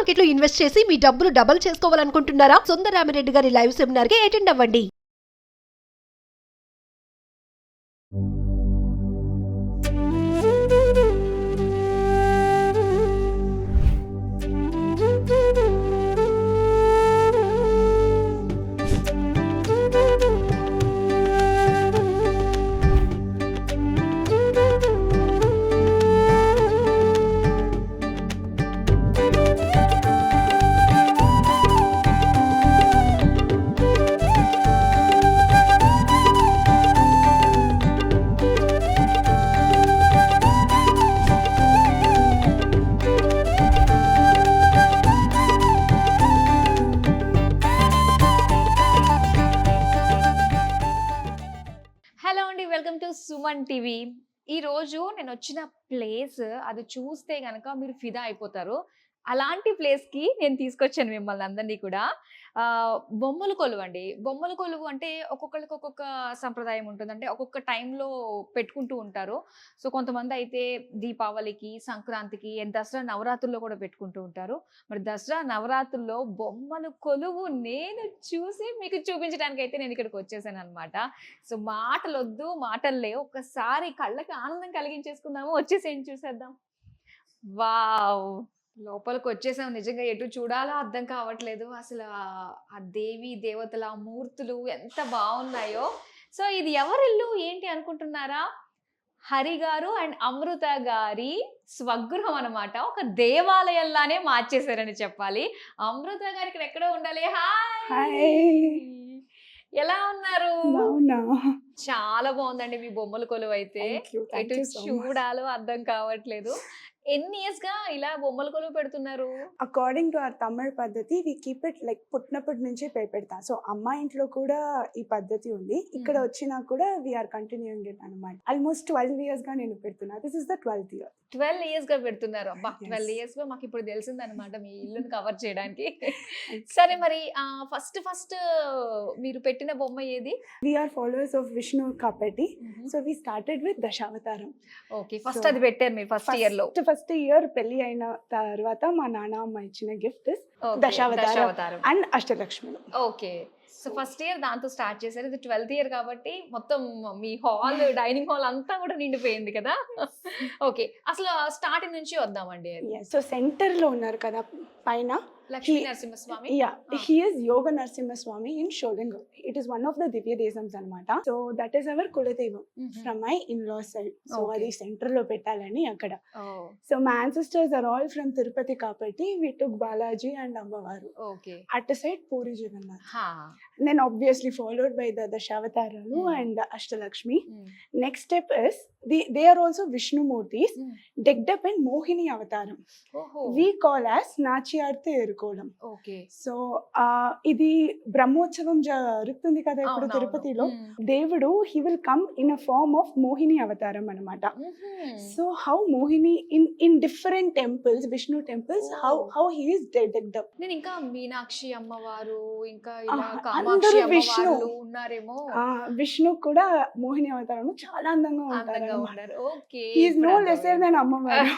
Market లో invest చేసి మీ డబ్బులు డబుల్ చేసుకోవాలనుకుంటున్నారా? సుందరరామిరెడ్డి గారి లైవ్ సెమినార్ కి అటెండ్ అవ్వండి. హలో అండి, వెల్కమ్ టు సుమన్ టీవీ. ఈ రోజు నేను వచ్చిన ప్లేస్ అది చూస్తే గనక మీరు ఫిదా అయిపోతారు. అలాంటి ప్లేస్ కి నేను తీసుకొచ్చాను మిమ్మల్ని అందరినీ కూడా. బొమ్మల కొలువు అండి. బొమ్మల కొలువు అంటే ఒక్కొక్కళ్ళకి ఒక్కొక్క సంప్రదాయం ఉంటుంది. అంటే ఒక్కొక్క టైంలో పెట్టుకుంటూ ఉంటారు. సో కొంతమంది అయితే దీపావళికి, సంక్రాంతికి, దసరా నవరాత్రుల్లో కూడా పెట్టుకుంటూ ఉంటారు. మరి దసరా నవరాత్రుల్లో బొమ్మల కొలువు నేను చూసి మీకు చూపించడానికి అయితే నేను ఇక్కడికి వచ్చేసాను అనమాట. సో మాటలొద్దు, మాటలు లేవు. ఒక్కసారి కళ్ళకి ఆనందం కలిగించేసుకుందాము. వచ్చేసేయండి, చూసేద్దాం. వావ్! లోపలికి వచ్చేసాం. నిజంగా ఎటు చూడాలో అర్థం కావట్లేదు. అసలు ఆ దేవి దేవతల ఆ మూర్తులు ఎంత బాగున్నాయో. సో ఇది ఎవరిల్లు ఏంటి అనుకుంటున్నారా? హరి గారు అండ్ అమృత గారి స్వగృహం అనమాట. ఒక దేవాలయంలానే మార్చేశారని చెప్పాలి. అమృత గారు ఇక్కడ ఎక్కడో ఉండాలి. హాయ్, ఎలా ఉన్నారు? చాలా బాగుందండి మీ బొమ్మల కొలువు అయితే. ఎటు చూడాలో అర్థం కావట్లేదు. ఎన్ని ఇయర్స్ గా ఇలా బొమ్మల కొలువు పెడుతున్నారు? అకార్డింగ్ టు అవర్ తమిళ పద్ధతి వి కీప్ ఇట్ లైక్ పుట్టినప్పటి నుంచే పెడతాం. సో అమ్మ ఇంట్లో కూడా ఈ పద్ధతి ఉంది. ఇక్కడ వచ్చినా కూడా వీఆర్ కంటిన్యూయింగ్ ఇట్ అనమాట. ఆల్మోస్ట్ 12 years గా నేను పెడుతున్నా. This is the 12th year. 12 years గా పెడుతున్నారు. అబ్బా, 12 years లో మాకు ఇప్పుడు తెలిసింది అనమాట మీ ఇల్లుని కవర్ చేయడానికి. సరే, మరి ఫస్ట్ మీరు పెట్టిన బొమ్మ ఏది? వీఆర్ ఫాలోవర్స్ ఆఫ్ విష్ణు కాపటి. So we started with Dashavataram. Okay, first అది పెట్టారు మీరు ఫస్ట్ ఇయర్ లో. ఫస్ట్ ఇయర్ పెళ్లి అయిన తర్వాత మా నాన్న అమ్మ ఇచ్చిన gift Dashavataram and Ashtalakshmi. Okay, so first year దాంతో స్టార్ట్ చేశారు. ఇది 12th year కాబట్టి మొత్తం మీ హాల్, డైనింగ్ హాల్ అంతా కూడా నిండిపోయింది కదా. ఓకే, అసలు స్టార్టింగ్ నుంచి వద్దామండి. సో సెంటర్ లో ఉన్నారు కదా పైన Lakshmi Narasimhaswamy. He is Yoga Narasimha Swami in Sholingur. It is one of the Divya Desams anamata. So that is our Kuladevam from my in-laws side. So adi center lo pettalani akkada. So my ancestors are all from Tirupati Kapati. We took Balaji and Ammavaru. Okay. At the side Puri Jagannath. And then obviously followed by the Dashavataralu and the Ashtalakshmi. Next step is they are also Vishnu Murtis decked up in Mohini Avataram. We call as Nachiyarthe Erukolam. Okay. So ఇది బ్రహ్మోత్సవం జరుగుతుంది కదా ఇప్పుడు తిరుపతిలో. దేవుడు he will come in a form of Mohini అవతారం అన్నమాట. So how Mohini in different temples, Vishnu temples, how he is decked up. నేను ఇంకా మీనాక్షి అమ్మవారు, ఇంకా ఇలా కామాక్షి అమ్మవారు ఉన్నారేమో. విష్ణు కూడా మోహిని అవతారం చాలా అందంగా ఉంటారు. Okay, he is no lesser than అమ్మవారు.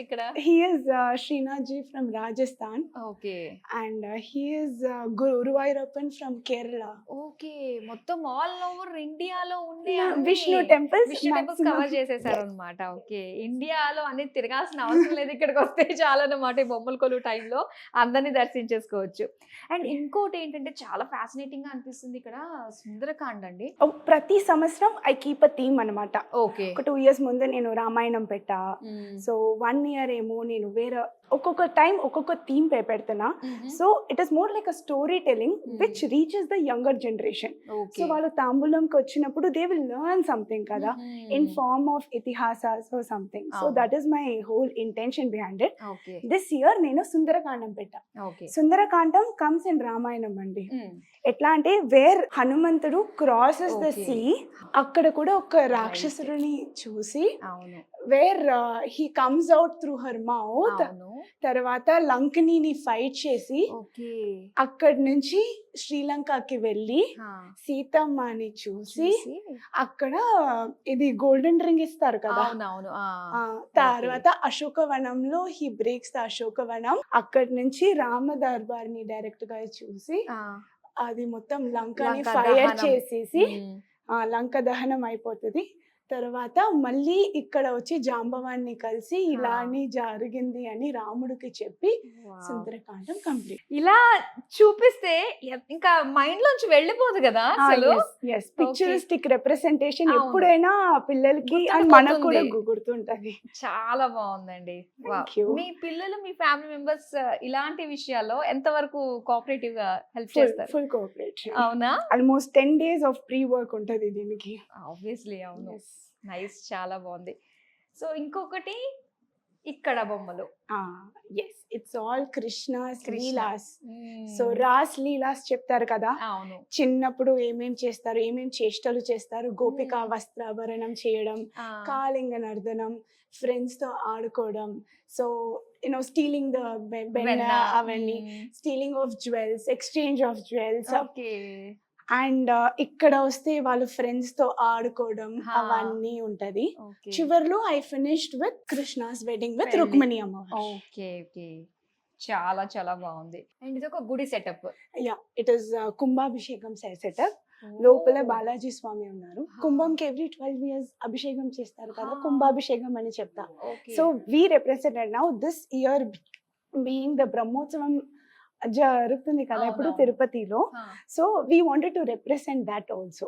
ఇక్కడ he is Srinathji from Rajasthan. Okay. And he is Guruvayurappan from Kerala. Okay, మొత్తం ఆల్ ఓవర్ ఇండియాలో ఉండే విష్ణు టెంపుల్స్ కవర్ చేసేసారు అనమాట. ఓకే, ఇండియాలో అన్ని తిరగాల్సిన అవసరం లేదు, ఇక్కడికి వస్తే చాలా అన్నమాట. ఈ బొమ్మల కొలువు టైంలో అందరినీ దర్శించేసుకోవచ్చు. అండ్ ఇంకోటి ఏంటంటే చాలా ఫ్యాసినేటింగ్ గా అనిపిస్తుంది ఇక్కడ సుందరకాండ అండి. ప్రతి సంవత్సరం ఐ కీప్ అ థీమ్ అనమాట. ఓకే, ఒక 2 years ముందు నేను రామాయణం పెట్టా. సో 1 year ఏమో నేను వేరే ఒక్కొక్క టైం ఒక్కొక్క థీమ్ పెడుతున్నా. So it is more like a story telling which reaches the younger generation. So వాళ్ళు తాంబూలంకి వచ్చినప్పుడు దే విల్ లెర్న్ సంథింగ్ కదా ఇన్ ఫార్మ్ ఆఫ్ ఇతిహాసాస్ or something. So that is my whole intention behind it. This year నేను సుందరకాండం పెట్టా. Sundarakandam comes in Ramayanam అండి. ఎట్లా అంటే వేర్ హనుమంతుడు క్రాసెస్ ద సీ, అక్కడ కూడా ఒక రాక్షసుడిని చూసి where he comes out through her mouth. అవును. తర్వాత లంకనీని ఫైట్ చేసి ఓకే. అక్కడి నుంచి శ్రీలంకకి వెళ్ళి సీతమ్మని చూసి అక్కడ ఇది గోల్డెన్ రింగ్ ఇస్తారు కదా. అవునవును. తర్వాత అశోకవనంలో హీ బ్రేక్స్ ద అశోకవనం. అక్కడి నుంచి రామ దర్బార్ ని డైరెక్ట్ గా చూసి అది మొత్తం లంకని లంక ఫైర్ దహనం. చేసేసి లంక దహనం అయిపోతుంది. తర్వాత మళ్ళీ ఇక్కడ వచ్చి జాంబవాన్ని కలిసి ఇలా అని జరిగింది అని రాముడికి చెప్పి సుందరకాండం కంప్లీట్. ఇలా చూపిస్తే ఇంకా మైండ్ లోంచి వెళ్ళిపోదు కదా అసలు. పిక్చరిస్టిక్ రిప్రజెంటేషన్ అవును. ఎప్పుడైనా పిల్లలకి అండ్ మనకు కూడా గుర్తుంటది. చాలా బాగుందండి. Thank you. మీ పిల్లలు మీ ఫ్యామిలీ మెంబర్స్ ఇలాంటి విషయాల్లో ఎంత వరకు కోఆపరేటివ్ గా హెల్ప్ చేస్తారు? Full cooperation. అవునా? Almost 10 days of pre work ఉంటది దీనికి. ఆబ్వియస్లీ. అవును. నైస్. చాలా బాగుంది. సో ఇంకొకటి ఇక్కడ బొమ్మలు. Yes, it's all Krishna's Krishna. లీలాస్. సో రాస్ లీలాస్ చెప్తారు కదా, అవును. చిన్నప్పుడు ఏమేం చేస్తారు, ఏమేం చేష్టలు చేస్తారు. గోపిక వస్త్రాభరణం చేయడం, కాళింగ నర్దనం, ఫ్రెండ్స్ తో ఆడుకోవడం, సో స్టీలింగ్ ద బెన్న అవన్నీ, stealing of jewels, exchange of jewels. Okay. And ఇక్కడ వస్తే వాళ్ళు ఫ్రెండ్స్ తో ఆడుకోవడం అవన్నీ ఉంటది. చివర్లో I finished with Krishna's wedding with పెళ్లి. రుక్మిణి అమ్మవారు. ఓకే. ఓకే. చాలా చాలా బాగుంది. అండ్ ఇది ఒక గుడి setup. Yeah, it is Kumbhabhishekam setup. లోపల బాలాజీ స్వామి ఉన్నారు. కుంభంకి ఎవ్రీ 12 years అభిషేకం చేస్తారు కదా, కుంభాభిషేకం అని చెప్తా. So we represented now this year being the Brahmotsavam జరుగుతుంది కదా ఇప్పుడు తిరుపతిలో. So we wanted to represent that also.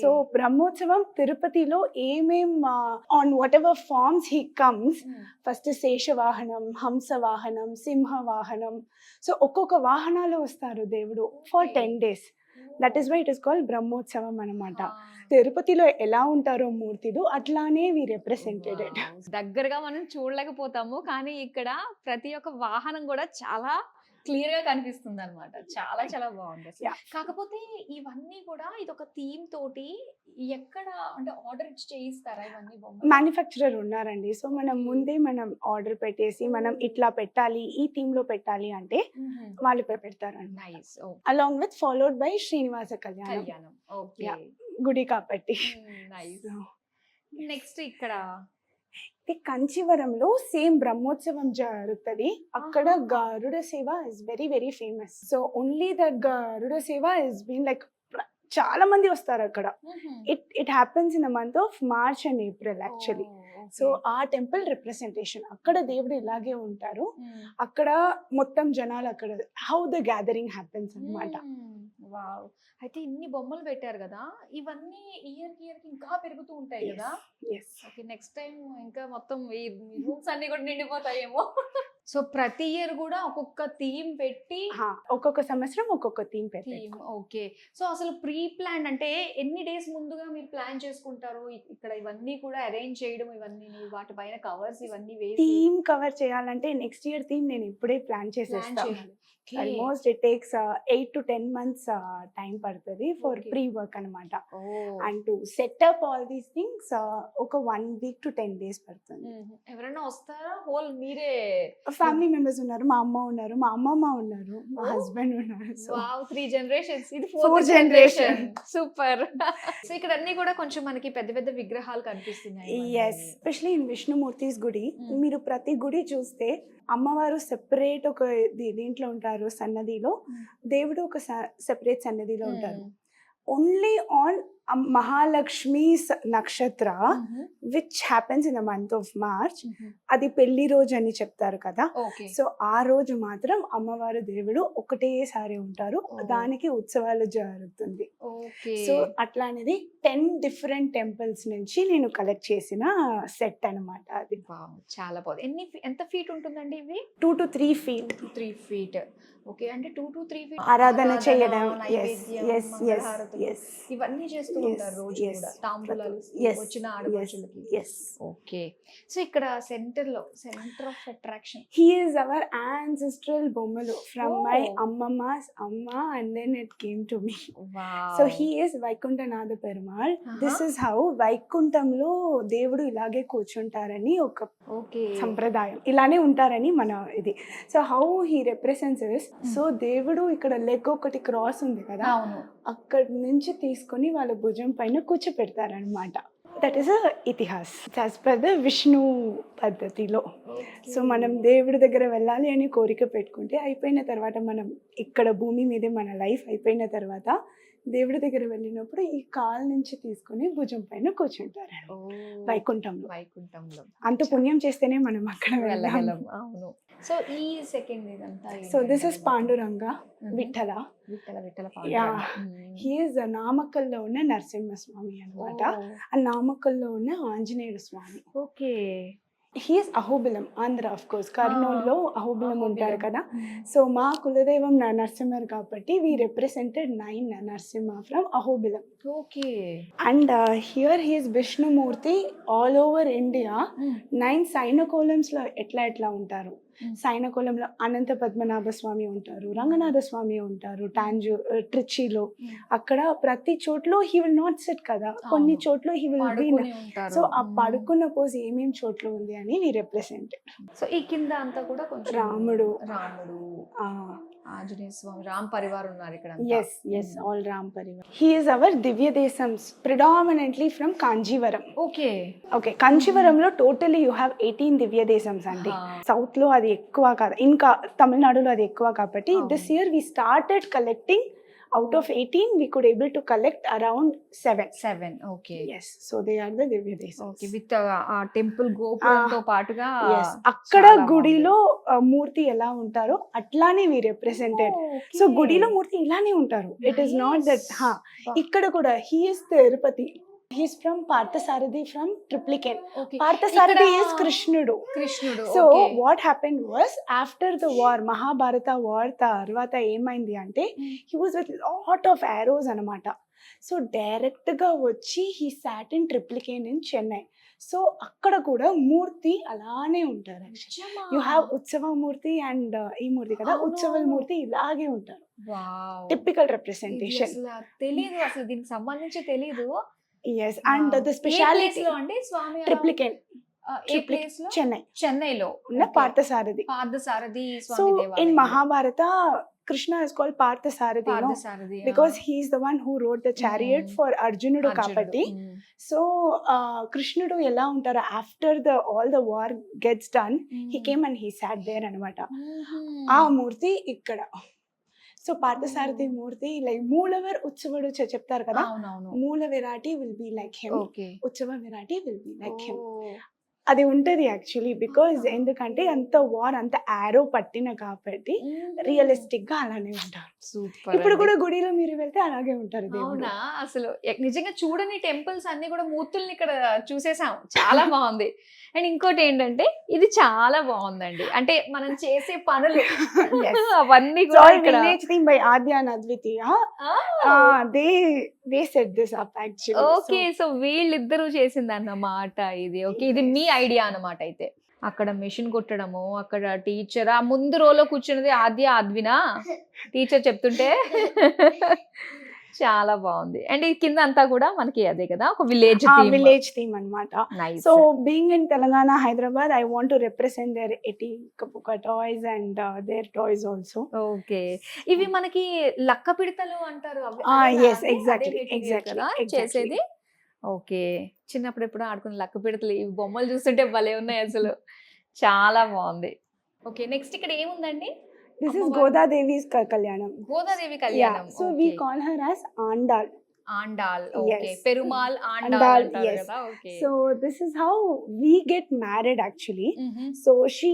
So Brahmotsavam తిరుపతిలో ఏమేం on whatever forms he comes, first Sheshavahanam, Hamsavahanam, Simhavahanam, so ఒక్కొక్క వాహనాలు వస్తారు దేవుడు for 10 days. That is why it is called Brahmotsavam అన్నమాట. తిరుపతిలో ఎలా ఉంటారో మూర్తులు అట్లానే వి రిప్రజెంటెడ్ ఇట్. దగ్గరగా మనం చూడలేకపోతాము, కానీ ఇక్కడ ప్రతి ఒక్క వాహనం కూడా చాలా క్లియర్ గా కనిపిస్తుంది అనమాట. చాలా చాలా బాగుంది అసలు. కాకపోతే ఇవన్నీ కూడా ఇది ఒక థీమ్ తోటి ఎక్కడ అంటే ఆర్డర్ ఇచ్చి చేయిస్తారా ఇవన్నీ బొమ్మలు? మ్యానుఫ్యాక్చరర్ ఉన్నారండి. సో మనం ముందే మనం ఆర్డర్ పెట్టేసి మనం ఇట్లా పెట్టాలి, ఈ థీమ్ లో పెట్టాలి అంటే వాళ్ళు పెడతారండి. Nice. Along with followed by Srinivasa Kalyanam. Okay. గుడి కాబట్టి. నైస్. నెక్స్ట్ ఇక్కడ కంచివరంలో సేమ్ బ్రహ్మోత్సవం జరుగుతుంది. అక్కడ Garuda Seva is very very famous. So only that Garuda Seva is been like చాలా మంది వస్తారు అక్కడ. It happens in the month of March and April actually. So ఆ టెంపుల్ రిప్రజెంటేషన్ అక్కడ దేవుడు ఇలాగే ఉంటారు. అక్కడ మొత్తం జనాలు అక్కడ హౌ ద గ్యాదరింగ్ హ్యాపెన్స్ అన్నమాట. వావ్. అయితే ఇన్ని బొమ్మలు పెట్టారు కదా, ఇవన్నీ ఇయర్ కి ఇంకా పెరుగుతూ ఉంటాయి కదా. ఓకే. నెక్స్ట్ టైం ఇంకా మొత్తం ఈ రూమ్స్ అన్ని కూడా నిండిపోతాయేమో. సో ప్రతి ఇయర్ కూడా ఒక్కొక్క థీమ్ పెట్టి ఒక్కొక్క సంవత్సరం ఒక్కొక్క థీమ్ పెట్టి. ఓకే. సో అసలు ప్రీ ప్లాన్ అంటే ఎన్ని డేస్ ముందుగా మీరు ప్లాన్ చేసుకుంటారు ఇక్కడ ఇవన్నీ కూడా అరేంజ్ చేయడం, ఇవన్నీ వాటి పైన కవర్స్ ఇవన్నీ వేసి థీమ్ కవర్ చేయాలంటే నెక్స్ట్ ఇయర్ థీమ్ నేను ఇప్పుడే ప్లాన్ చేసేస్తాను. Almost it takes 8 to 10 months time పడుతుంది ఫర్ ప్రీ వర్క్ అనమాట. And to set up all these things ఒక 1 week to 10 days పడుతుంది. ఎవరైనా వస్తారా? హోల్ మీరే? ఫ్యామిలీ మెంబర్స్ ఉన్నారు, మా అమ్మ ఉన్నారు, మా అమ్మమ్మ ఉన్నారు, మా హస్బెండ్ ఉన్నారు. So 3 generations. ఇది 4th generation. సూపర్. సో ఇక్కడ అన్ని కూడా కొంచెం మనకి పెద్ద పెద్ద విగ్రహాలు కనిపిస్తున్నాయి. ఎస్, ఎస్పెషల్లీ ఇన్ విష్ణుమూర్తిస్ గుడి. మీరు ప్రతి గుడి చూస్తే అమ్మవారు సెపరేట్ ఒక దీంట్లో ఉంటారు సన్నదిలో, దేవుడు ఒక సెపరేట్ సన్నదిలో ఉంటారు. ఓన్లీ ఆన్ మహాలక్ష్మి నక్షత్ర which happens in the month of March, అది పెళ్లి రోజు అని చెప్తారు కదా. సో ఆ రోజు మాత్రం అమ్మవారు దేవుడు ఒకటేసారి ఉంటారు, దానికి ఉత్సవాలు జరుగుతుంది. సో అట్లా అనేది 10 different టెంపుల్స్ నుంచి నేను కలెక్ట్ చేసిన సెట్ అనమాట అది. చాలా బాగుంది. ఎంత ఫీట్ ఉంటుందండి ఇవి? 2 to 3 feet. 3 feet. ఓకే, అంటే 2 to 3 feet ఆరాధన చేయడం, నైవేద్యం, yes, మంగళహారతులు, yes. ఇవన్నీ చేస్తూ Yes, ఉంటారు రోజు yes. కూడా తాంబూలాలు Yes, వచ్చిన yes, ఆడపడుచులకి. yes. ఓకే, సో ఇక్కడ centre of attraction. He is our ancestral Bommalu from my Oh. Ammama's Amma, and then it came to me. Wow. So he is Vaikuntanada Perumal. This is how Vaikuntamlo దేవుడు ఇలాగే కూర్చుంటారని ఒక okay, సంప్రదాయం, ఇలానే ఉంటారని మన ఇది. So how he represents is, so దేవుడు ఇక్కడ లెగ్ ఒకటి క్రాస్ ఉంది కదా, అవును. అక్కడి నుంచి తీసుకొని వాళ్ళ భుజం పైన కూర్చోపెడతారనమాట. దట్ ఈస్ అ ఇతిహాస్ యాజ్ పర్ ద విష్ణు పద్ధతిలో. సో మనం దేవుడి దగ్గర వెళ్ళాలి అని కోరిక పెట్టుకుంటే అయిపోయిన తర్వాత, మనం ఇక్కడ భూమి మీదే మన లైఫ్ అయిపోయిన తర్వాత దేవుడి దగ్గర వెళ్ళినప్పుడు ఈ కాలు నుంచి తీసుకొని భుజం పైన కూర్చుంటారు వైకుంఠంలో. వైకుంఠంలో అంత పుణ్యం చేస్తేనే మనం అక్కడ వెళ్ళగలం. వెళ్ళగలం. అవును. సో ఈ సెకండ్ ఇదంతా so this is Panduranga Vithala. Vithala Vithala Yeah. He is నామక్కల్లో ఉన్న నరసింహస్వామి అనమాట. ఆ నామక్కల్లో ఉన్న ఆంజనేయుడు Swami. Okay, he is Ahobilam, Andhra of course. కర్నూలులో అహోబిలం ఉంటారు కదా. Mm. సో మా కులదైవం నరసింహర్ కాబట్టి we represented 9 Narasimha from Ahobilam. Okay, and here he is Vishnumurthy all over India. 9 సైనకోలమ్స్లో ఎట్లా ఉంటారు. సైనకోలంలో అనంత పద్మనాభ స్వామి ఉంటారు, రంగనాథ స్వామి ఉంటారు, ట్రిచిలో. అక్కడ ప్రతి చోట్ల హీ విల్ నాట్ సెట్ కదా, కొన్ని చోట్ల హీ విల్ బీ. సో ఆ పడుకున్న పోజ్ ఏమేం చోట్ల ఉంది అని వి రిప్రజెంట్. సో ఈ కింద అంతా కూడా కొంచెం రాముడు, ఆంజనేయ స్వామి, రామ్ పరివార్ ఉన్నారు ఇక్కడ. yes, all Ram Parivar. He is our Divya Desams, predominantly from Kanjivaram. Okay, Kanjivaramలో totally you have 18 Divya Desams అండి. సౌత్ లో అది ఎక్కువ కాదు, ఇంకా తమిళనాడులో అది ఎక్కువ కాబట్టి this year we started collecting. Out of 18 we could able to collect around 7. Okay, yes, so they are the Divya Desams. Okay, with a temple గోపురంతో పాటుగా అక్కడ గుడిలో మూర్తి ఎలా ఉంటారో అట్లానే వి రిప్రజెంటెడ్. సో గుడిలో మూర్తి ఇలానే ఉంటారు. It is not that. ఇక్కడ కూడా he is Tirupati. He's from Parthasarathi from Triplicane. Parthasarathi is Krishnudu. So what happened was, after the war, Mahabharata war tarvata emaindi ante, he was with lot of arrows anamata. So direct ga vachi he sat in Triplicane in Chennai. So akkada kuda moorti alane untaru. You have Utsava Murti and ee Murti kada, Utsaval Murti ilage untaru. Wow, typical representation. తెలియదు అసలు, దీనికి సంబంధించి తెలియదు. Yes, and the speciality లో అంటే స్వామి Triplicane, చెన్నైలో ఉన్న పార్థసారథి. స్వామి దేవాలయం. In Mahabharata, Krishna is called Parthasarathi, no? Because he is the one who rode the chariot for Arjunudu kabatti. So Krishnudu ela untaru, after all the war gets done, he came and he sat there anamata. Aa murti ikkada. So Parthasarathy మూర్తి like మూలవర్ ఉత్సవుడు చెప్తారు కదా, మూల విరాటి will be like him, ఉత్సవ విరాటి will be like him. అది ఉంటది యాక్చువల్లీ. బికాజ్ ఎందుకంటే అంత వార్, అంత ఆరో పట్టిన కాబట్టి రియలిస్టిక్ గా అలానే ఉంటారు. ఇప్పుడు కూడా గుడిలో మీరు వెళ్తే అలాగే ఉంటారు. అవునా, అసలు నిజంగా చూడని టెంపుల్స్ అన్ని కూడా మూర్తుల్ని ఇక్కడ చూసేసాం. చాలా బాగుంది. అండ్ ఇంకోటి ఏంటంటే ఇది చాలా బాగుందండి, అంటే మనం చేసే పనులు అవన్నీ కూడా village theme by Aadya and అద్వితీయ. they set this up actually. Okay, so వీళ్ళిద్దరూ చేసింది అన్నమాట ఇది. ఓకే, ఇది మీ ఐడియా అన్నమాట. అయితే అక్కడ మెషిన్ కొట్టడము, అక్కడ టీచర్ ఆ ముందు రోలో కూర్చున్నది ఆద్య, అద్వినా టీచర్ చెప్తుంటే చాలా బాగుంది. అండ్ ఈ కింద అంతా కూడా మనకి అదే కదా, ఒక విలేజ్ థీమ్ అన్నమాట. So being in Telangana, Hyderabad, I want to represent their Etikoppaka toys and their toys also. Okay, ఇవి మనకి లక్క పిడతలు అంటారు. yes, exactly చేసేది. ఓకే, చిన్నప్పుడు ఎప్పుడు ఆడుకున్న లక్క పిడతలు, ఈ బొమ్మలు చూస్తుంటే భలే ఉన్నాయి అసలు, చాలా బాగుంది. ఓకే, నెక్స్ట్ ఇక్కడ ఏముందండి? This is Godadevi's Kalyanam. Godadevi Kalyanam. So we call her as Andal. Okay. Perumal Andal. Yes. Okay. So this is how we get married actually. So she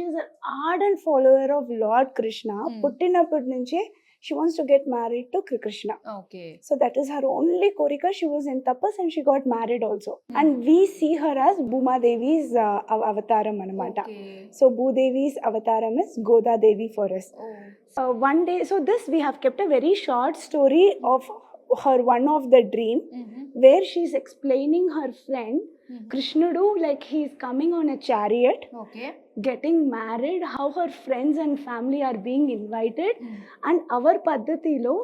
is an ardent follower of Lord Krishna. పుట్టినప్పటి నుంచే she wants to get married to Krishna. Okay. So that is her only korika. She was in tapas and she got married also. And we see her as Bhuma Devi's avataram anamata. So Bhudevi's avataram is Goda Devi for us. One day, so this we have kept a very short story of her one of the dream where she's explaining her friend Krishnudu, like he's coming on a chariot, okay. getting married, how her friends and family are being invited, and our paddhatilo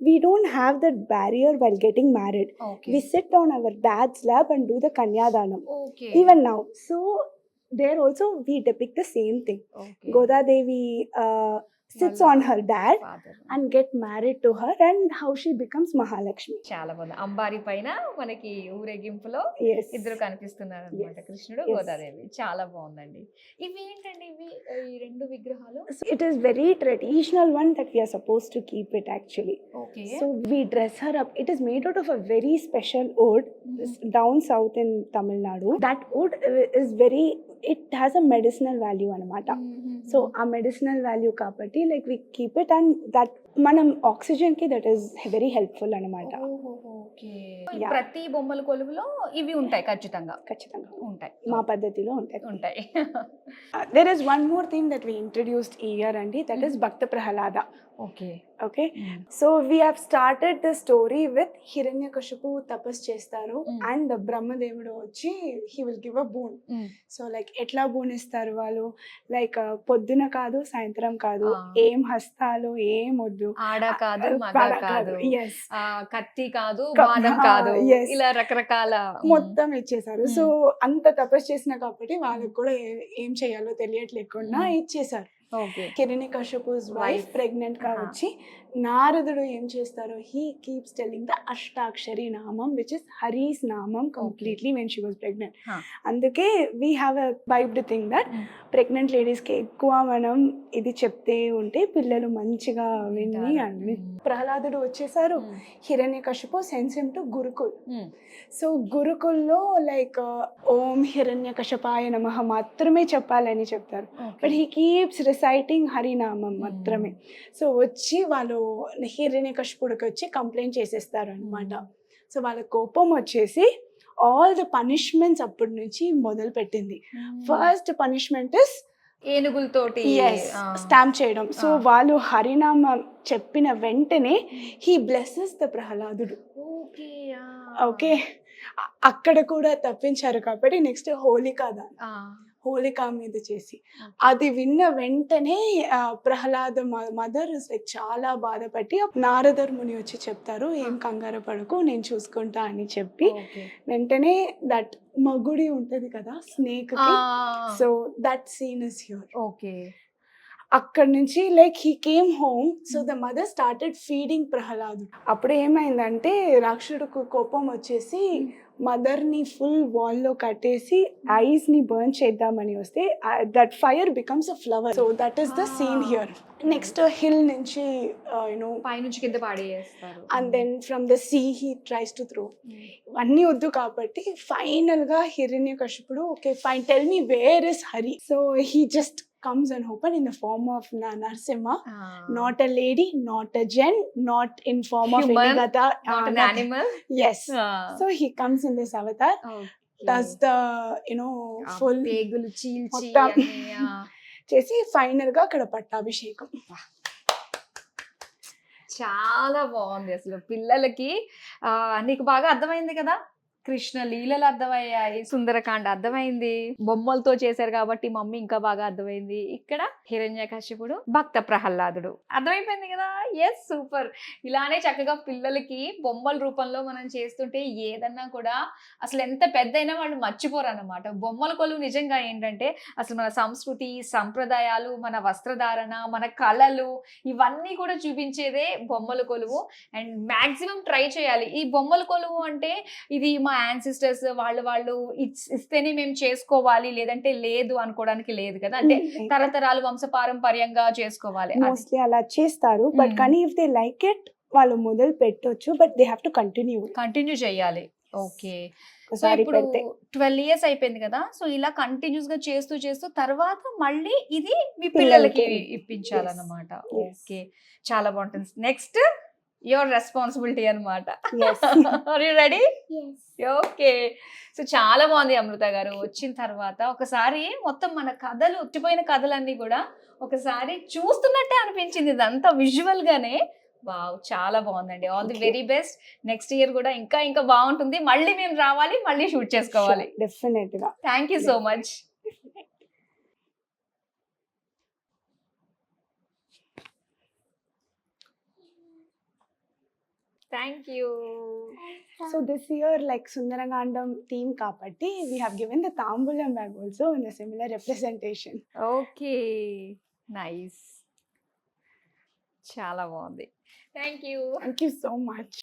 we don't have that barrier while getting married. Okay. We sit on our dad's lap and do the kanyadanam okay. even now. So there also we depict the same thing. Okay. Goda Devi sits on her dad Father. and get married to her, and how she becomes Mahalakshmi. చాలా బాగుంది. అంబారి పైన మనకి ఊరేగింపులో Yes. ఇద్దరు కనిపిస్తున్నారు అనమాట, Yes. కృష్ణుడు, Yes. Godadevi. చాలా బాగుందండి. ఇవి ఏంటండి, ఇవి ఈ రెండు విగ్రహాలు? So it is very traditional one that we are supposed to keep it actually. Okay. So we dress her up. It is made out of a very special wood down south in Tamil Nadu. That wood is very, it has a medicinal value anamata. So a medicinal value kabatti like we keep it, and that manam oxygen ki that is very helpful anamata. Okay. Yeah. ప్రతి బొమ్మల కొలువులో ఇవి ఉంటాయి, ఖచ్చితంగా ఖచ్చితంగా ఉంటాయి. మా పద్ధతిలో ఉంటాయి. ఉంటాయి. There is one more thing that we introduced here Andy, that is Bhakta Prahalada. Okay. Okay, so we have started the story with Hiranyakashipu tapas chestaru and Brahmadevudu vachi he will give a boon. So like etla boon istaru valu, like podduna kaadu sayantram kaadu, em hastalu em oddu, ఆడ కాదు మగ కాదు, yes, కత్తి కాదు బాణం కాదు, yes, ఇలా రకరకాల మొత్తం ఇచ్చేసారు. సో అంత తపస్సు చేసిన కాబట్టి వాళ్ళకి కూడా ఏం చేయాలో తెలియట్లేకుండా ఇచ్చేసారు. ఓకే. హిరణ్యకశిపు's wife ప్రెగ్నెంట్ గా వచ్చి నారదుడు ఏం చేస్తారు, he keeps telling the అష్టాక్షరి నామం which is Hari's నామం completely when she was pregnant. అందుకే we have a vibed thing that pregnant ladies కి ఎక్కువ మనం ఇది చెప్తే ఉంటే పిల్లలు మంచిగా విని అని. ప్రహ్లాదుడు వచ్చేసారు, Hiranyakashipu sends him to Gurukul. So గురుకుల్లో లైక్ ఓం హిరణ్యకశపాయ నమః మాత్రమే చెప్పాలని చెప్తారు, బట్ హీ కీప్స్ రిసైటింగ్ హరినామం మాత్రమే. సో వచ్చి వాళ్ళు హిరణ్యకశిపుడికి వచ్చి కంప్లైంట్ చేసేస్తారు అనమాట. సో వాళ్ళ కోపం వచ్చేసి ఆల్ ద పనిష్మెంట్స్ అప్పటి నుంచి మొదలు పెట్టింది. ఫస్ట్ పనిష్మెంట్ ఇస్ ఏనుగులతోటి స్టాంప్ చేయడం. సో వాళ్ళు హరినామం చెప్పిన వెంటనే హీ బ్లెస్సెస్ ద ప్రహ్లాదుడు. ఓకే, అక్కడ కూడా తప్పించారు కాబట్టి నెక్స్ట్ హోలికా మీద చేసి అది విన్న వెంటనే ప్రహ్లాద మదర్ లైక్ చాలా బాధపడి నారదర్ ముని వచ్చి చెప్తారు, ఏం కంగారు పడకు నేను చూసుకుంటా అని చెప్పి వెంటనే దట్ మగుడి ఉంటది కదా snake, so that scene is here. Okay. అక్కడ నుంచి like he came home, so the mother started feeding ప్రహ్లాదుడు. అప్పుడు ఏమైందంటే రాక్షసుడికి కోపం వచ్చేసి మదర్ని ఫుల్ వాల్లో కట్టేసి ఐస్ని బర్న్ చేద్దామని వస్తే that fire becomes a flower. So that is the scene here. Next hill నుంచి యునో పైనుంచి కింద పాడేస్తారు, and then from the sea he tries to throw. అన్నీ వద్దు కాబట్టి ఫైనల్ గా హిరణ్యకశిపుడు, okay fine tell me where is Hari. So he just comes and open in the form of Narsimha, not a lady, not a gen, not in form Human, of any gata, not an animal. Yes. So he comes in this avatar, does the full పేగులు చీల్చి చేసి final గా అక్కడ పట్టాభిషేకం. చాలా బాగుంది అసలు. పిల్లలకి నీకు బాగా అర్థమైంది కదా, కృష్ణ లీలలు అర్థమయ్యాయి, సుందరకాండ అర్థమైంది, బొమ్మలతో చేశారు కాబట్టి మమ్మీ ఇంకా బాగా అర్థమైంది. ఇక్కడ హిరణ్యకశిపుడు, భక్త ప్రహ్లాదుడు అర్థమైపోయింది కదా. Yes, super. ఇలానే చక్కగా పిల్లలకి బొమ్మల రూపంలో మనం చేస్తుంటే ఏదన్నా కూడా అసలు ఎంత పెద్దయినా వాళ్ళు మర్చిపోరు అన్నమాట. బొమ్మల కొలువు నిజంగా ఏంటంటే అసలు మన సంస్కృతి, సంప్రదాయాలు, మన వస్త్రధారణ, మన కళలు ఇవన్నీ కూడా చూపించేదే బొమ్మల కొలువు. అండ్ మ్యాక్సిమం ట్రై చేయాలి. ఈ బొమ్మల కొలువు అంటే ఇది మా యాన్సిస్టర్స్ వాళ్ళు ఇస్తేనే మేము చేసుకోవాలి, లేదంటే లేదు అనుకోవడానికి లేదు కదా. అంటే తరతరాలు వంశపారంపర్యంగా చేసుకోవాలి. మోస్ట్లీ అలా చేస్తారు, బట్ కానీ ఇఫ్ దే లైక్ ఇట్ వాళ్ళు మొదలు పెట్టొచ్చు, but they have to continue చేయాలి. ఓకే. ఒకసారి ఇప్పుడు పెడితే 12 ఇయర్స్ అయిపోయింది కదా, సో ఇలా కంటిన్యూస్ గా చేస్తూ చేస్తూ తర్వాత మళ్ళీ ఇది మీ పిల్లలకి. పిల్లలకి ఇప్పించాలన్నమాట. Yes. ఓకే, చాలా బాగుంటుంది. నెక్స్ట్ యువర్ రెస్పాన్సిబిలిటీ అన్నమాట. Yes. Are you ready? Okay. So చాలా బాగుంది అమృత గారు. వచ్చిన తర్వాత ఒకసారి మొత్తం మన కథలు, ఉట్టిపోయిన కథలన్నీ కూడా ఒకసారి చూస్తున్నట్టే అనిపించింది, ఇదంతా విజువల్ గానే. వావ్, చాలా బాగుందండి. All the Okay. Very best. Next year కూడా ఇంకా ఇంకా బాగుంటుంది. మళ్ళీ మేము రావాలి, మళ్ళీ షూట్ చేసుకోవాలి. డెఫినెట్ గా. Thank you so much. Thank you. So this year, like Sundaragandam theme kabatti, we have given the Tambulam bag also in a similar representation. Okay, nice, చాలా బాగుంది. Thank you. Thank you so much.